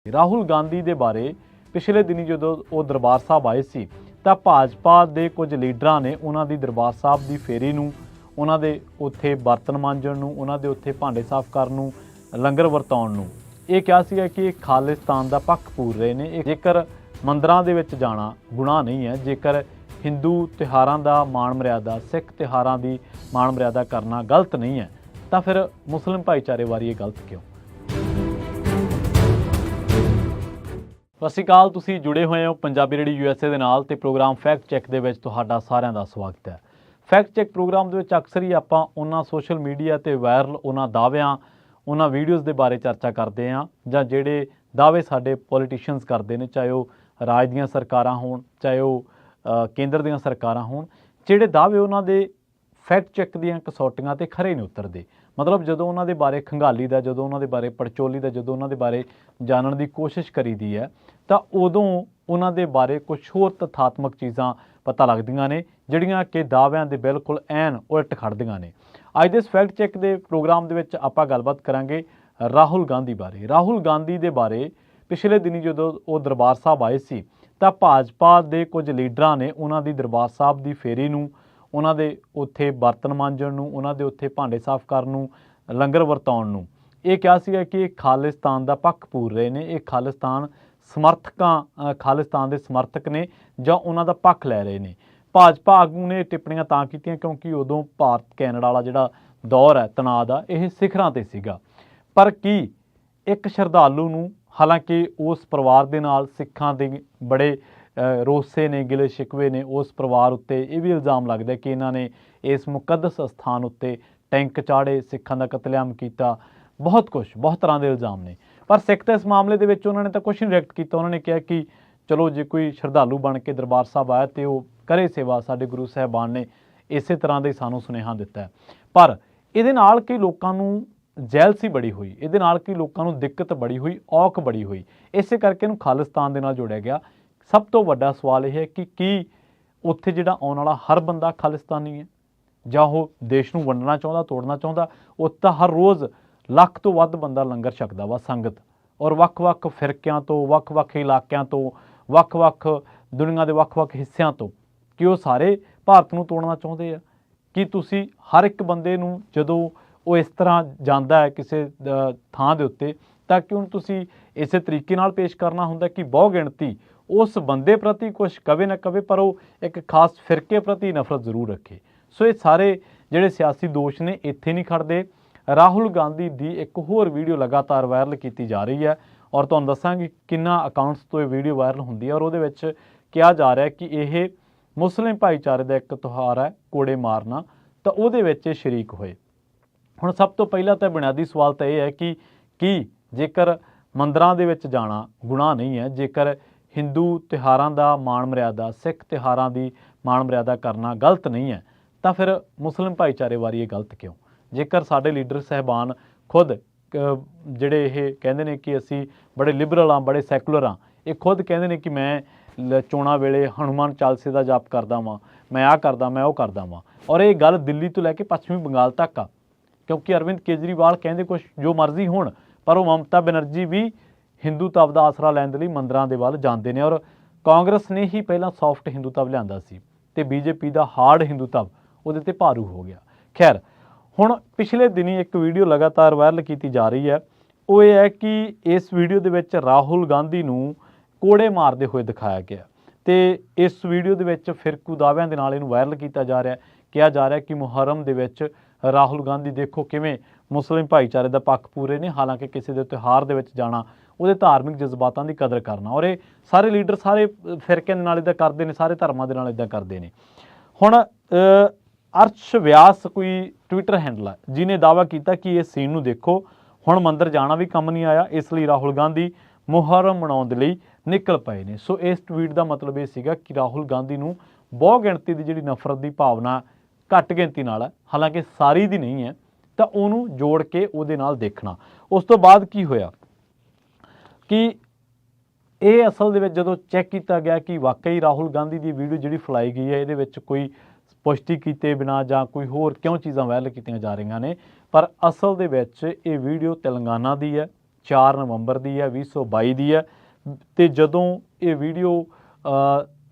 ਰਾਹੁਲ ਗਾਂਧੀ ਦੇ ਬਾਰੇ ਪਿਛਲੇ ਦਿਨੀ ਜਦੋਂ ਉਹ ਦਰਬਾਰ ਸਾਹਿਬ ਆਏ ਸੀ ਤਾਂ ਭਾਜਪਾ ਦੇ ਕੁਝ ਲੀਡਰਾਂ ਨੇ ਉਹਨਾਂ ਦੀ ਦਰਬਾਰ ਸਾਹਿਬ ਦੀ ਫੇਰੀ ਨੂੰ, ਉਹਨਾਂ ਦੇ ਉੱਥੇ ਬਰਤਨ ਮਾਂਜਣ ਨੂੰ, ਉਹਨਾਂ ਦੇ ਉੱਥੇ ਭਾਂਡੇ ਸਾਫ਼ ਕਰਨ ਨੂੰ, ਲੰਗਰ ਵਰਤਾਉਣ ਨੂੰ ਇਹ ਕਿਹਾ ਸੀਗਾ ਕਿ ਇਹ ਖਾਲਿਸਤਾਨ ਦਾ ਪੱਖ ਪੂਰ ਰਹੇ ਨੇ। ਜੇਕਰ ਮੰਦਰਾਂ ਦੇ ਵਿੱਚ ਜਾਣਾ ਗੁਨਾਹ ਨਹੀਂ ਹੈ, ਜੇਕਰ ਹਿੰਦੂ ਤਿਉਹਾਰਾਂ ਦਾ ਮਾਣ ਮਰਿਆਦਾ, ਸਿੱਖ ਤਿਉਹਾਰਾਂ ਦੀ ਮਾਣ ਮਰਿਆਦਾ ਕਰਨਾ ਗਲਤ ਨਹੀਂ ਹੈ ਤਾਂ ਫਿਰ ਮੁਸਲਿਮ ਭਾਈਚਾਰੇ ਬਾਰੇ ਇਹ ਗਲਤ ਕਿਉਂ? ਸਤਿ ਸ਼੍ਰੀ ਅਕਾਲ, ਤੁਸੀਂ ਜੁੜੇ ਹੋਏ ਹੋ ਪੰਜਾਬੀ ਰੇਡੀਓ USA ਦੇ ਨਾਲ ਤੇ ਪ੍ਰੋਗਰਾਮ ਫੈਕਟ ਚੈੱਕ ਦੇ ਵਿੱਚ ਤੁਹਾਡਾ ਸਾਰਿਆਂ ਦਾ ਸਵਾਗਤ ਹੈ। ਫੈਕਟ ਚੈੱਕ ਪ੍ਰੋਗਰਾਮ ਦੇ ਵਿੱਚ ਅਕਸਰ ਹੀ ਆਪਾਂ ਉਹਨਾਂ ਸੋਸ਼ਲ ਮੀਡੀਆ ਤੇ ਵਾਇਰਲ ਉਹਨਾਂ ਦਾਅਵਿਆਂ, ਉਹਨਾਂ ਵੀਡੀਓਜ਼ ਦੇ ਬਾਰੇ ਚਰਚਾ ਕਰਦੇ ਹਾਂ ਜਾਂ ਜਿਹੜੇ ਦਾਅਵੇ ਸਾਡੇ ਪੋਲੀਟੀਸ਼ੀਅਨਸ ਕਰਦੇ ਨੇ, ਚਾਹੇ ਉਹ ਰਾਜ ਦੀਆਂ ਸਰਕਾਰਾਂ ਹੋਣ, ਚਾਹੇ ਉਹ ਕੇਂਦਰ ਦੀਆਂ ਸਰਕਾਰਾਂ ਹੋਣ, ਜਿਹੜੇ ਦਾਅਵੇ ਉਹਨਾਂ ਦੇ ਫੈਕਟ ਚੈੱਕ ਦੀਆਂ ਕਸੌਟੀਆਂ ਤੇ ਖਰੇ ਨਹੀਂ ਉਤਰਦੇ। ਮਤਲਬ ਜਦੋਂ ਉਹਨਾਂ ਦੇ ਬਾਰੇ ਖੰਗਾਲੀ ਦਾ, ਜਦੋਂ ਉਹਨਾਂ ਦੇ ਬਾਰੇ ਪੜਚੋਲੀ ਦਾ, ਜਦੋਂ ਉਹਨਾਂ ਦੇ ਬਾਰੇ ਜਾਣਨ ਦੀ ਕੋਸ਼ਿਸ਼ ਕਰੀਦੀ ਹੈ ਤਾਂ ਉਦੋਂ ਉਹਨਾਂ ਦੇ ਬਾਰੇ ਕੁਝ ਹੋਰ ਤਥਾਤਮਕ ਚੀਜ਼ਾਂ ਪਤਾ ਲੱਗਦੀਆਂ ਨੇ ਜਿਹੜੀਆਂ ਕਿ ਦਾਅਵਿਆਂ ਦੇ ਬਿਲਕੁਲ ਐਨ ਉਲਟ ਖੜਦੀਆਂ ਨੇ। ਅੱਜ ਦੇ ਇਸ ਫੈਕਟ ਚੈੱਕ ਦੇ ਪ੍ਰੋਗਰਾਮ ਦੇ ਵਿੱਚ ਆਪਾਂ ਗੱਲਬਾਤ ਕਰਾਂਗੇ ਰਾਹੁਲ ਗਾਂਧੀ ਬਾਰੇ। ਰਾਹੁਲ ਗਾਂਧੀ ਦੇ ਬਾਰੇ ਪਿਛਲੇ ਦਿਨੀ ਜਦੋਂ ਉਹ ਦਰਬਾਰ ਸਾਹਿਬ ਆਏ ਸੀ ਤਾਂ ਭਾਜਪਾ ਦੇ ਕੁਝ ਲੀਡਰਾਂ ਨੇ ਉਹਨਾਂ ਦੀ ਦਰਬਾਰ ਸਾਹਿਬ ਦੀ ਫੇਰੀ ਨੂੰ, ਉਹਨਾਂ ਦੇ ਉੱਥੇ ਬਰਤਨ ਮਾਂਜਣ ਨੂੰ, ਉਹਨਾਂ ਦੇ ਉੱਥੇ ਭਾਂਡੇ ਸਾਫ਼ ਕਰਨ ਨੂੰ, ਲੰਗਰ ਵਰਤਾਉਣ ਨੂੰ ਇਹ ਕਿਹਾ ਸੀਗਾ ਕਿ ਇਹ ਖਾਲਿਸਤਾਨ ਦਾ ਪੱਖ ਪੂਰ ਰਹੇ ਨੇ, ਇਹ ਖਾਲਿਸਤਾਨ ਦੇ ਸਮਰਥਕ ਨੇ ਜਾਂ ਉਹਨਾਂ ਦਾ ਪੱਖ ਲੈ ਰਹੇ ਨੇ। ਭਾਜਪਾ ਆਗੂ ਨੇ ਟਿੱਪਣੀਆਂ ਤਾਂ ਕੀਤੀਆਂ ਕਿਉਂਕਿ ਉਦੋਂ ਭਾਰਤ ਕੈਨੇਡਾ ਵਾਲਾ ਜਿਹੜਾ ਦੌਰ ਹੈ ਤਣਾਅ ਦਾ, ਇਹ ਸਿਖਰਾਂ 'ਤੇ ਸੀਗਾ। ਪਰ ਕੀ ਇੱਕ ਸ਼ਰਧਾਲੂ ਨੂੰ, ਹਾਲਾਂਕਿ ਉਸ ਪਰਿਵਾਰ ਦੇ ਨਾਲ ਸਿੱਖਾਂ ਦੇ ਬੜੇ ਰੋਸੇ ਨੇ, ਗਿਲੇ ਸ਼ਿਕਵੇ ਨੇ ਉਸ ਪਰਿਵਾਰ ਉੱਤੇ, ਇਹ ਵੀ ਇਲਜ਼ਾਮ ਲੱਗਦਾ ਕਿ ਇਹਨਾਂ ਨੇ ਇਸ ਮੁਕੱਦਸ ਅਸਥਾਨ ਉੱਤੇ ਟੈਂਕ ਚਾੜੇ, ਸਿੱਖਾਂ ਦਾ ਕਤਲੇਆਮ ਕੀਤਾ, ਬਹੁਤ ਕੁਝ, ਬਹੁਤ ਤਰ੍ਹਾਂ ਦੇ ਇਲਜ਼ਾਮ ਨੇ। ਪਰ ਸਿੱਖ ਤਾਂ ਇਸ ਮਾਮਲੇ ਦੇ ਵਿੱਚ ਉਹਨਾਂ ਨੇ ਤਾਂ ਕੁਝ ਨਹੀਂ ਰਿਐਕਟ ਕੀਤਾ। ਉਹਨਾਂ ਨੇ ਕਿਹਾ ਕਿ ਚਲੋ ਜੇ ਕੋਈ ਸ਼ਰਧਾਲੂ ਬਣ ਕੇ ਦਰਬਾਰ ਸਾਹਿਬ ਆਇਆ ਤੇ ਉਹ ਕਰੇ ਸੇਵਾ, ਸਾਡੇ ਗੁਰੂ ਸਾਹਿਬਾਨ ਨੇ ਇਸੇ ਤਰ੍ਹਾਂ ਦੇ ਸਾਨੂੰ ਸੁਨੇਹਾ ਦਿੱਤਾ। ਪਰ ਇਹਦੇ ਨਾਲ ਕਈ ਲੋਕਾਂ ਨੂੰ ਜੈਲਸੀ ਬੜੀ ਹੋਈ, ਇਹਦੇ ਨਾਲ ਕਈ ਲੋਕਾਂ ਨੂੰ ਦਿੱਕਤ ਬੜੀ ਹੋਈ, ਔਖ ਬੜੀ ਹੋਈ, ਇਸੇ ਕਰਕੇ ਇਹਨੂੰ ਖਾਲਿਸਤਾਨ ਦੇ ਨਾਲ ਜੋੜਿਆ ਗਿਆ। ਸਭ ਤੋਂ ਵੱਡਾ ਸਵਾਲ ਇਹ ਹੈ ਕਿ ਕੀ ਉੱਥੇ ਜਿਹੜਾ ਆਉਣ ਵਾਲਾ ਹਰ ਬੰਦਾ ਖਾਲਿਸਤਾਨੀ ਹੈ ਜਾਂ ਉਹ ਦੇਸ਼ ਨੂੰ ਵੰਡਣਾ ਚਾਹੁੰਦਾ, ਤੋੜਨਾ ਚਾਹੁੰਦਾ? ਉੱਥੇ ਤਾਂ ਹਰ ਰੋਜ਼ ਲੱਖ ਤੋਂ ਵੱਧ ਬੰਦਾ ਲੰਗਰ ਛਕਦਾ ਵਾ, ਸੰਗਤ, ਔਰ ਵੱਖ-ਵੱਖ ਫਿਰਕਿਆਂ ਤੋਂ, ਵੱਖ-ਵੱਖ ਇਲਾਕਿਆਂ ਤੋਂ, ਵੱਖ-ਵੱਖ ਦੁਨੀਆ ਦੇ ਵੱਖ-ਵੱਖ ਹਿੱਸਿਆਂ ਤੋਂ। ਕਿ ਉਹ ਸਾਰੇ ਭਾਰਤ ਨੂੰ ਤੋੜਨਾ ਚਾਹੁੰਦੇ ਆ? ਕਿ ਤੁਸੀਂ ਹਰ ਇੱਕ ਬੰਦੇ ਨੂੰ ਜਦੋਂ ਉਹ ਇਸ ਤਰ੍ਹਾਂ ਜਾਂਦਾ ਹੈ ਕਿਸੇ ਥਾਂ ਦੇ ਉੱਤੇ ਤਾਂ ਕਿ ਉਹਨੂੰ ਤੁਸੀਂ ਇਸੇ ਤਰੀਕੇ ਨਾਲ ਪੇਸ਼ ਕਰਨਾ ਹੁੰਦਾ ਕਿ ਬਹੁ ਗਿਣਤੀ ਉਸ ਬੰਦੇ ਪ੍ਰਤੀ ਕੁਛ ਕਵੇ ਨਾ ਕਵੇ ਪਰ ਉਹ ਇੱਕ ਖਾਸ ਫਿਰਕੇ ਪ੍ਰਤੀ ਨਫ਼ਰਤ ਜ਼ਰੂਰ ਰੱਖੇ। ਸੋ ਇਹ ਸਾਰੇ ਜਿਹੜੇ ਸਿਆਸੀ ਦੋਸ਼ ਨੇ ਇੱਥੇ ਨਹੀਂ ਖੜਦੇ। ਰਾਹੁਲ ਗਾਂਧੀ ਦੀ ਇੱਕ ਹੋਰ ਵੀਡੀਓ ਲਗਾਤਾਰ ਵਾਇਰਲ ਕੀਤੀ ਜਾ ਰਹੀ ਹੈ ਔਰ ਤੁਹਾਨੂੰ ਦੱਸਾਂਗੇ ਕਿੰਨਾ ਅਕਾਊਂਟਸ ਤੋਂ ਇਹ ਵੀਡੀਓ ਵਾਇਰਲ ਹੁੰਦੀ ਹੈ ਔਰ ਉਹਦੇ ਵਿੱਚ ਕਿਹਾ ਜਾ ਰਿਹਾ ਕਿ ਇਹ ਮੁਸਲਿਮ ਭਾਈਚਾਰੇ ਦਾ ਇੱਕ ਤਿਉਹਾਰ ਹੈ ਕੋੜੇ ਮਾਰਨਾ, ਤਾਂ ਉਹਦੇ ਵਿੱਚ ਇਹ ਸ਼ਰੀਕ ਹੋਏ। ਹੁਣ ਸਭ ਤੋਂ ਪਹਿਲਾਂ ਤਾਂ ਬੁਨਿਆਦੀ ਸਵਾਲ ਤਾਂ ਇਹ ਹੈ ਕਿ ਕੀ ਜੇਕਰ ਮੰਦਰਾਂ ਦੇ ਵਿੱਚ ਜਾਣਾ ਗੁਨਾਹ ਨਹੀਂ ਹੈ, ਜੇਕਰ ਹਿੰਦੂ ਤਿਉਹਾਰਾਂ ਦਾ ਮਾਣ ਮਰਿਆਦਾ, ਸਿੱਖ ਤਿਉਹਾਰਾਂ ਦੀ ਮਾਣ ਮਰਿਆਦਾ ਕਰਨਾ ਗਲਤ ਨਹੀਂ ਹੈ ਤਾਂ ਫਿਰ ਮੁਸਲਿਮ ਭਾਈਚਾਰੇ ਬਾਰੇ ਇਹ ਗਲਤ ਕਿਉਂ? ਜੇਕਰ ਸਾਡੇ ਲੀਡਰ ਸਾਹਿਬਾਨ ਖੁਦ ਜਿਹੜੇ ਇਹ ਕਹਿੰਦੇ ਨੇ ਕਿ ਅਸੀਂ ਬੜੇ ਲਿਬਰਲ ਹਾਂ, ਬੜੇ ਸੈਕੂਲਰ ਹਾਂ, ਇਹ ਖੁਦ ਕਹਿੰਦੇ ਨੇ ਕਿ ਮੈਂ ਚੋਣਾਂ ਵੇਲੇ ਹਨੂੰਮਾਨ ਚਾਲੀਸੇ ਦਾ ਜਾਪ ਕਰਦਾ ਵਾਂ, ਮੈਂ ਆਹ ਕਰਦਾ, ਮੈਂ ਉਹ ਕਰਦਾ ਵਾਂ, ਔਰ ਇਹ ਗੱਲ ਦਿੱਲੀ ਤੋਂ ਲੈ ਕੇ ਪੱਛਮੀ ਬੰਗਾਲ ਤੱਕ ਆ। ਕਿਉਂਕਿ ਅਰਵਿੰਦ ਕੇਜਰੀਵਾਲ ਕਹਿੰਦੇ ਕੁਛ ਜੋ ਮਰਜ਼ੀ ਹੋਣ ਪਰ ਉਹ ਮਮਤਾ ਬੈਨਰਜੀ ਵੀ ਹਿੰਦੂਤਵ ਦਾ ਆਸਰਾ ਲੈਣ ਦੇ ਲਈ ਮੰਦਰਾਂ ਦੇ ਵੱਲ ਜਾਂਦੇ ਨੇ। ਔਰ ਕਾਂਗਰਸ ਨੇ ਹੀ ਪਹਿਲਾਂ ਸੌਫਟ ਹਿੰਦੂਤਵ ਲਿਆਂਦਾ ਸੀ ਤੇ BJP ਦਾ ਹਾਰਡ ਹਿੰਦੂਤਵ ਉਹਦੇ ਤੇ ਭਾਰੂ ਹੋ ਗਿਆ। ਖੈਰ, ਹੁਣ ਪਿਛਲੇ ਦਿਨੀ ਇੱਕ ਵੀਡੀਓ ਲਗਾਤਾਰ ਵਾਇਰਲ ਕੀਤੀ ਜਾ ਰਹੀ ਹੈ। ਉਹ ਇਹ ਹੈ ਕਿ ਇਸ ਵੀਡੀਓ ਦੇ ਵਿੱਚ ਰਾਹੁਲ ਗਾਂਧੀ ਨੂੰ ਕੋੜੇ ਮਾਰਦੇ ਹੋਏ ਦਿਖਾਇਆ ਗਿਆ ਤੇ ਇਸ ਵੀਡੀਓ ਦੇ ਵਿੱਚ ਫਿਰਕੂ ਦਾਅਵਿਆਂ ਦੇ ਨਾਲ ਇਹਨੂੰ ਵਾਇਰਲ ਕੀਤਾ ਜਾ ਰਿਹਾ। ਕਿਹਾ ਜਾ ਰਿਹਾ ਕਿ ਮੁਹਰਮ ਦੇ ਵਿੱਚ ਰਾਹੁਲ ਗਾਂਧੀ ਦੇਖੋ ਕਿਵੇਂ ਮੁਸਲਿਮ ਭਾਈਚਾਰੇ ਦਾ ਪੱਖ ਪੂਰੇ ਨੇ, ਹਾਲਾਂਕਿ ਕਿਸੇ ਦੇ ਤਿਉਹਾਰ ਦੇ ਵਿੱਚ ਜਾਣਾ, ਉਹਦੇ ਧਾਰਮਿਕ ਜਜ਼ਬਾਤਾਂ ਦੀ ਕਦਰ ਕਰਨਾ। ਔਰ ਇਹ ਸਾਰੇ ਲੀਡਰ ਸਾਰੇ ਫਿਰਕਿਆਂ ਦੇ ਨਾਲ ਇੱਦਾਂ ਕਰਦੇ ਨੇ, ਸਾਰੇ ਧਰਮਾਂ ਦੇ ਨਾਲ ਇੱਦਾਂ ਕਰਦੇ ਨੇ। ਹੁਣ ਅਰਸ਼ ਵਿਆਸ ਕੋਈ ਟਵਿੱਟਰ ਹੈਂਡਲ ਹੈ ਜਿਹਨੇ ਦਾਅਵਾ ਕੀਤਾ ਕਿ ਇਹ ਸੀਨ ਨੂੰ ਦੇਖੋ, ਹੁਣ ਮੰਦਰ ਜਾਣਾ ਵੀ ਕੰਮ ਨਹੀਂ ਆਇਆ, ਇਸ ਲਈ ਰਾਹੁਲ ਗਾਂਧੀ ਮੁਹਰਮ ਮਨਾਉਣ ਦੇ ਲਈ ਨਿਕਲ ਪਏ ਨੇ। ਸੋ ਇਸ ਟਵੀਟ ਦਾ ਮਤਲਬ ਇਹ ਸੀਗਾ ਕਿ ਰਾਹੁਲ ਗਾਂਧੀ ਨੂੰ ਬਹੁ ਗਿਣਤੀ ਦੀ ਜਿਹੜੀ ਨਫ਼ਰਤ ਦੀ ਭਾਵਨਾ ਘੱਟ ਗਿਣਤੀ ਨਾਲ ਹੈ, ਹਾਲਾਂਕਿ ਸਾਰੀ ਦੀ ਨਹੀਂ ਹੈ, ਤਾਂ ਉਹਨੂੰ ਜੋੜ ਕੇ ਉਹਦੇ ਨਾਲ ਦੇਖਣਾ। ਉਸ ਤੋਂ ਬਾਅਦ ਕੀ ਹੋਇਆ ਕਿ ਇਹ ਅਸਲ ਦੇ ਵਿੱਚ ਜਦੋਂ ਚੈੱਕ ਕੀਤਾ ਗਿਆ ਕਿ ਵਾਕਈ ਰਾਹੁਲ ਗਾਂਧੀ ਦੀ ਵੀਡੀਓ ਜਿਹੜੀ ਫੈਲਾਈ ਗਈ ਹੈ ਇਹਦੇ ਵਿੱਚ ਕੋਈ ਪੁਸ਼ਟੀ ਕੀਤੇ ਬਿਨਾਂ ਜਾਂ ਕੋਈ ਹੋਰ ਕਿਉਂ ਚੀਜ਼ਾਂ ਵਾਇਰਲ ਕੀਤੀਆਂ ਜਾ ਰਹੀਆਂ ਨੇ, ਪਰ ਅਸਲ ਦੇ ਵਿੱਚ ਇਹ ਵੀਡੀਓ ਤੇਲੰਗਾਨਾ ਦੀ ਹੈ 4 ਨਵੰਬਰ ਦੀ ਹੈ 2022 ਦੀ ਹੈ। ਤੇ ਜਦੋਂ ਇਹ ਵੀਡੀਓ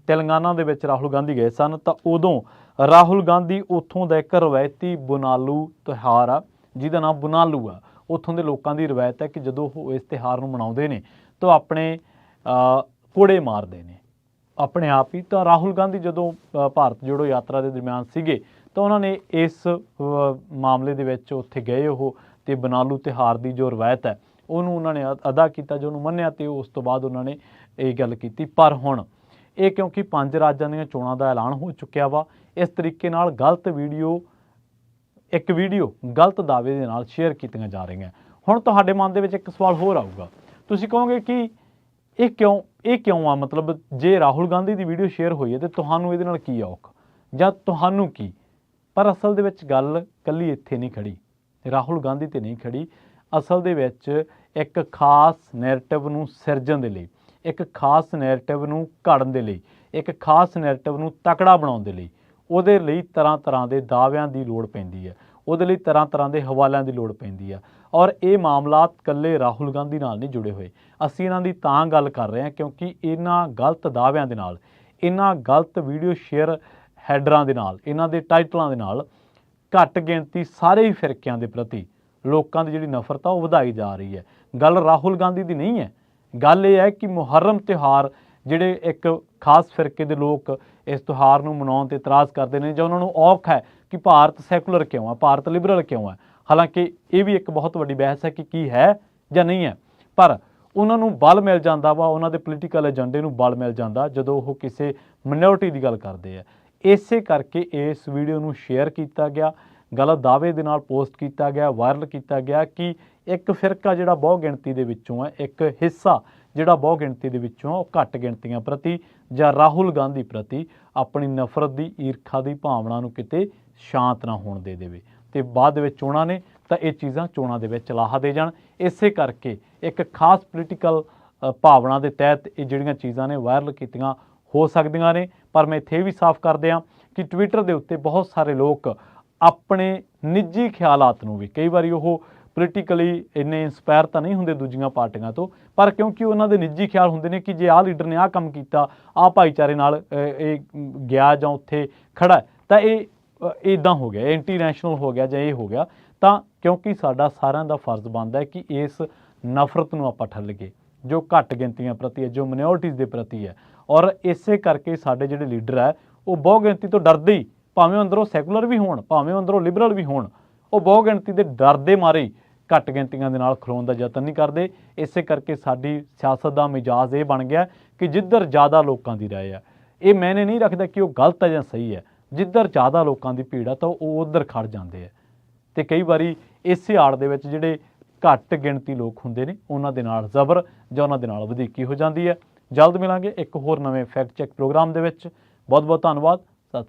तेलंगाना ਦੇ ਵਿੱਚ ਰਾਹੁਲ ਗਾਂਧੀ ਗਏ ਸਨ ਤਾਂ ਉਦੋਂ ਰਾਹੁਲ ਗਾਂਧੀ ਉੱਥੋਂ ਦਾ ਇੱਕ ਰਵਾਇਤੀ ਬੁਨਾਲੂ ਤਿਉਹਾਰ ਆ ਜਿਹਦਾ ਨਾਮ ਬੁਨਾਲੂ ਆ। ਉੱਥੋਂ ਦੇ ਲੋਕਾਂ ਦੀ ਰਵਾਇਤ ਹੈ ਕਿ ਜਦੋਂ ਉਹ ਇਸ ਤਿਉਹਾਰ ਨੂੰ ਮਨਾਉਂਦੇ ਨੇ ਤਾਂ ਆਪਣੇ ਕੋੜੇ ਮਾਰਦੇ ਨੇ ਆਪਣੇ ਆਪ ਹੀ। ਤਾਂ ਰਾਹੁਲ ਗਾਂਧੀ ਜਦੋਂ ਭਾਰਤ ਜੋੜੋ ਯਾਤਰਾ ਦੇ ਦਰਮਿਆਨ ਸੀਗੇ ਤਾਂ ਉਹਨਾਂ ਨੇ ਇਸ ਮਾਮਲੇ ਦੇ ਵਿੱਚ ਉੱਥੇ ਗਏ ਉਹ ਤੇ ਬਨਾਲੂ ਤਿਉਹਾਰ ਦੀ ਜੋ ਰਵਾਇਤ ਹੈ ਉਹਨੂੰ ਉਹਨਾਂ ਨੇ ਅਦਾ ਕੀਤਾ, ਜੋ ਉਹਨੂੰ ਮੰਨਿਆ ਤੇ ਉਸ ਤੋਂ ਬਾਅਦ ਉਹਨਾਂ ਨੇ ਇਹ ਗੱਲ ਕੀਤੀ। ਪਰ ਹੁਣ ਇਹ ਕਿਉਂਕਿ 5 ਰਾਜਾਂ ਦੀਆਂ ਚੋਣਾਂ ਦਾ ਐਲਾਨ ਹੋ ਚੁੱਕਿਆ ਵਾ, ਇਸ ਤਰੀਕੇ ਨਾਲ ਗਲਤ ਇੱਕ ਵੀਡੀਓ ਗਲਤ ਦਾਅਵੇ ਦੇ ਨਾਲ ਸ਼ੇਅਰ ਕੀਤੀਆਂ ਜਾ ਰਹੀਆਂ। ਹੁਣ ਤੁਹਾਡੇ ਮਨ ਦੇ ਵਿੱਚ ਇੱਕ ਸਵਾਲ ਹੋਰ ਆਊਗਾ, ਤੁਸੀਂ ਕਹੋਗੇ ਕਿ ਇਹ ਕਿਉਂ ਆ? ਮਤਲਬ ਜੇ ਰਾਹੁਲ ਗਾਂਧੀ ਦੀ ਵੀਡੀਓ ਸ਼ੇਅਰ ਹੋਈ ਹੈ ਤੇ ਤੁਹਾਨੂੰ ਇਹਦੇ ਨਾਲ ਕੀ ਔਖ ਜਾਂ ਤੁਹਾਨੂੰ ਕੀ? ਪਰ ਅਸਲ ਦੇ ਵਿੱਚ ਗੱਲ ਕੱਲੀ ਇੱਥੇ ਨਹੀਂ ਖੜੀ, ਰਾਹੁਲ ਗਾਂਧੀ ਤੇ ਨਹੀਂ ਖੜੀ। ਅਸਲ ਦੇ ਵਿੱਚ ਇੱਕ ਖਾਸ ਨੈਰੇਟਿਵ ਨੂੰ ਸਿਰਜਣ ਦੇ ਲਈ, ਇੱਕ ਖਾਸ ਨੈਰੇਟਿਵ ਨੂੰ ਘੜਨ ਦੇ ਲਈ, ਇੱਕ ਖਾਸ ਨੈਰੇਟਿਵ ਨੂੰ ਤਕੜਾ ਬਣਾਉਣ ਦੇ ਲਈ ਉਹਦੇ ਲਈ ਤਰ੍ਹਾਂ ਦੇ ਦਾਅਵਿਆਂ ਦੀ ਲੋੜ ਪੈਂਦੀ ਹੈ, ਉਹਦੇ ਲਈ ਤਰ੍ਹਾਂ ਦੇ ਹਵਾਲਿਆਂ ਦੀ ਲੋੜ ਪੈਂਦੀ ਹੈ। ਔਰ ਇਹ ਮਾਮਲਾਤ ਇਕੱਲੇ ਰਾਹੁਲ ਗਾਂਧੀ ਨਾਲ ਨਹੀਂ ਜੁੜੇ ਹੋਏ। ਅਸੀਂ ਇਹਨਾਂ ਦੀ ਤਾਂ ਗੱਲ ਕਰ ਰਹੇ ਹਾਂ ਕਿਉਂਕਿ ਇਹਨਾਂ ਗਲਤ ਦਾਅਵਿਆਂ ਦੇ ਨਾਲ, ਇਹਨਾਂ ਗਲਤ ਵੀਡੀਓ ਸ਼ੇਅਰ ਹੈਡਰਾਂ ਦੇ ਨਾਲ, ਇਹਨਾਂ ਦੇ ਟਾਈਟਲਾਂ ਦੇ ਨਾਲ ਘੱਟ ਗਿਣਤੀ ਸਾਰੇ ਹੀ ਫਿਰਕਿਆਂ ਦੇ ਪ੍ਰਤੀ ਲੋਕਾਂ ਦੀ ਜਿਹੜੀ ਨਫ਼ਰਤ ਆ ਉਹ ਵਧਾਈ ਜਾ ਰਹੀ ਹੈ। ਗੱਲ ਰਾਹੁਲ ਗਾਂਧੀ ਦੀ ਨਹੀਂ ਹੈ, ਗੱਲ ਇਹ ਹੈ ਕਿ ਮੁਹੱਰਮ ਤਿਉਹਾਰ ਜਿਹੜੇ ਇੱਕ ਖਾਸ ਫਿਰਕੇ ਦੇ ਲੋਕ ਇਸ ਤਿਉਹਾਰ ਨੂੰ ਮਨਾਉਣ 'ਤੇ ਇਤਰਾਜ਼ ਕਰਦੇ ਨੇ ਜਾਂ ਉਹਨਾਂ ਨੂੰ ਔਖ ਹੈ ਕਿ ਭਾਰਤ ਸੈਕੂਲਰ ਕਿਉਂ ਹੈ, ਭਾਰਤ ਲਿਬਰਲ ਕਿਉਂ ਹੈ। ਹਾਲਾਂਕਿ ਇਹ ਵੀ ਇੱਕ ਬਹੁਤ ਵੱਡੀ ਬਹਿਸ ਹੈ ਕਿ ਕੀ ਹੈ ਜਾਂ ਨਹੀਂ ਹੈ, ਪਰ ਉਹਨਾਂ ਨੂੰ ਬਲ ਮਿਲ ਜਾਂਦਾ ਵਾ, ਉਹਨਾਂ ਦੇ ਪੋਲੀਟੀਕਲ ਏਜੰਡੇ ਨੂੰ ਬਲ ਮਿਲ ਜਾਂਦਾ ਜਦੋਂ ਉਹ ਕਿਸੇ ਮਿਨੋਰਟੀ ਦੀ ਗੱਲ ਕਰਦੇ ਆ। ਇਸੇ ਕਰਕੇ ਇਸ ਵੀਡੀਓ ਨੂੰ ਸ਼ੇਅਰ ਕੀਤਾ ਗਿਆ, ਗਲਤ ਦਾਅਵੇ ਦੇ ਨਾਲ ਪੋਸਟ ਕੀਤਾ ਗਿਆ, ਵਾਇਰਲ ਕੀਤਾ ਗਿਆ ਕਿ ਇੱਕ ਫਿਰਕਾ ਜਿਹੜਾ ਬਹੁ ਗਿਣਤੀ ਦੇ ਵਿੱਚੋਂ ਹੈ, ਇੱਕ ਹਿੱਸਾ ਜਿਹੜਾ ਬਹੁ ਗਿਣਤੀ ਦੇ ਵਿੱਚੋਂ ਉਹ ਘੱਟ ਗਿਣਤੀਆਂ ਪ੍ਰਤੀ ਜਾਂ ਰਾਹੁਲ ਗਾਂਧੀ ਪ੍ਰਤੀ ਆਪਣੀ ਨਫ਼ਰਤ ਦੀ, ਈਰਖਾ ਦੀ ਭਾਵਨਾ ਨੂੰ ਕਿਤੇ ਸ਼ਾਂਤ ਨਾ ਹੋਣ ਦੇ ਦੇਵੇ ਤੇ ਬਾਅਦ ਦੇ ਵਿੱਚ ਚੋਣਾਂ ਨੇ ਤਾਂ ਇਹ ਚੀਜ਼ਾਂ ਚੋਣਾਂ ਦੇ ਵਿੱਚ ਲਾਹਾ ਦੇ ਜਾਣ। ਇਸੇ ਕਰਕੇ ਇੱਕ ਖਾਸ ਪੋਲੀਟੀਕਲ ਭਾਵਨਾ ਦੇ ਤਹਿਤ ਇਹ ਜਿਹੜੀਆਂ ਚੀਜ਼ਾਂ ਨੇ ਵਾਇਰਲ ਕੀਤੀਆਂ ਹੋ ਸਕਦੀਆਂ ਨੇ। ਪਰ ਮੈਂ ਇੱਥੇ ਵੀ ਸਾਫ਼ ਕਰ ਦਿਆਂ ਕਿ ਟਵਿੱਟਰ ਦੇ ਉੱਤੇ ਬਹੁਤ ਸਾਰੇ ਲੋਕ ਆਪਣੇ ਨਿੱਜੀ ਖਿਆਲਾਤ ਨੂੰ ਵੀ, ਕਈ ਵਾਰੀ ਉਹ ਪੋਲੀਟੀਕਲੀ ਇੰਨੇ ਇੰਸਪਾਇਰ ਤਾਂ ਨਹੀਂ ਹੁੰਦੇ ਦੂਜੀਆਂ ਪਾਰਟੀਆਂ ਤੋਂ, ਪਰ ਕਿਉਂਕਿ ਉਹਨਾਂ ਦੇ ਨਿੱਜੀ ਖਿਆਲ ਹੁੰਦੇ ਨੇ ਕਿ ਜੇ ਆਹ ਲੀਡਰ ਨੇ ਆਹ ਕੰਮ ਕੀਤਾ, ਆਹ ਭਾਈਚਾਰੇ ਨਾਲ ਇਹ ਗਿਆ ਜਾਂ ਉੱਥੇ ਖੜਾ ਤਾਂ ਇਹ ਇੱਦਾਂ ਹੋ ਗਿਆ, ਐਂਟੀ ਨੈਸ਼ਨਲ ਹੋ ਗਿਆ ਜਾਂ ਇਹ ਹੋ ਗਿਆ। ਤਾਂ ਕਿਉਂਕਿ ਸਾਡਾ ਸਾਰਿਆਂ ਦਾ ਫਰਜ਼ ਬਣਦਾ ਹੈ ਕਿ ਇਸ ਨਫ਼ਰਤ ਨੂੰ ਆਪਾਂ ਠੱਲ੍ਹੀਏ ਜੋ ਘੱਟ ਗਿਣਤੀਆਂ ਪ੍ਰਤੀ ਹੈ, ਜੋ ਮਿਨੋਰਟੀਜ਼ ਦੇ ਪ੍ਰਤੀ ਹੈ। ਔਰ ਇਸੇ ਕਰਕੇ ਸਾਡੇ ਜਿਹੜੇ ਲੀਡਰ ਹੈ ਉਹ ਬਹੁ ਗਿਣਤੀ ਤੋਂ ਡਰਦੇ ਹੀ, ਭਾਵੇਂ ਅੰਦਰੋਂ ਸੈਕੂਲਰ ਵੀ ਹੋਣ, ਭਾਵੇਂ ਅੰਦਰੋਂ ਲਿਬਰਲ ਵੀ ਹੋਣ, ਉਹ ਬਹੁ ਗਿਣਤੀ ਦੇ ਡਰ ਦੇ ਮਾਰੇ ਹੀ ਘੱਟ ਗਿਣਤੀਆਂ ਦੇ ਨਾਲ ਖਲੋਣ ਦਾ ਯਤਨ ਨਹੀਂ ਕਰਦੇ। ਇਸੇ ਕਰਕੇ ਸਾਡੀ ਸਿਆਸਤ ਦਾ ਮਿਜਾਜ਼ ਇਹ ਬਣ ਗਿਆ ਕਿ ਜਿੱਧਰ ਜ਼ਿਆਦਾ ਲੋਕਾਂ ਦੀ ਰਾਏ ਹੈ, ਇਹ ਮੈਨੇ ਨਹੀਂ ਰੱਖਦਾ ਕਿ ਉਹ ਗਲਤ ਹੈ ਜਾਂ ਸਹੀ ਹੈ, ਜਿੱਧਰ ਜ਼ਿਆਦਾ ਲੋਕਾਂ ਦੀ ਭੀੜ ਆ ਤਾਂ ਉਹ ਉੱਧਰ ਖੜ ਜਾਂਦੇ ਆ। ਤੇ ਕਈ ਵਾਰੀ ਇਸੇ ਆੜ ਦੇ ਵਿੱਚ ਜਿਹੜੇ ਘੱਟ ਗਿਣਤੀ ਲੋਕ ਹੁੰਦੇ ਨੇ ਉਹਨਾਂ ਦੇ ਨਾਲ ਜ਼ਬਰ ਜਾਂ ਉਹਨਾਂ ਦੇ ਨਾਲ ਵਧੀਕੀ ਹੋ ਜਾਂਦੀ ਹੈ। ਜਲਦ ਮਿਲਾਂਗੇ ਇੱਕ ਹੋਰ ਨਵੇਂ ਫੈਕਟ ਚੈੱਕ ਪ੍ਰੋਗਰਾਮ ਦੇ ਵਿੱਚ। ਬਹੁਤ ਬਹੁਤ ਧੰਨਵਾਦ। ਸਤਿ ਸ਼੍ਰੀ ਅਕਾਲ।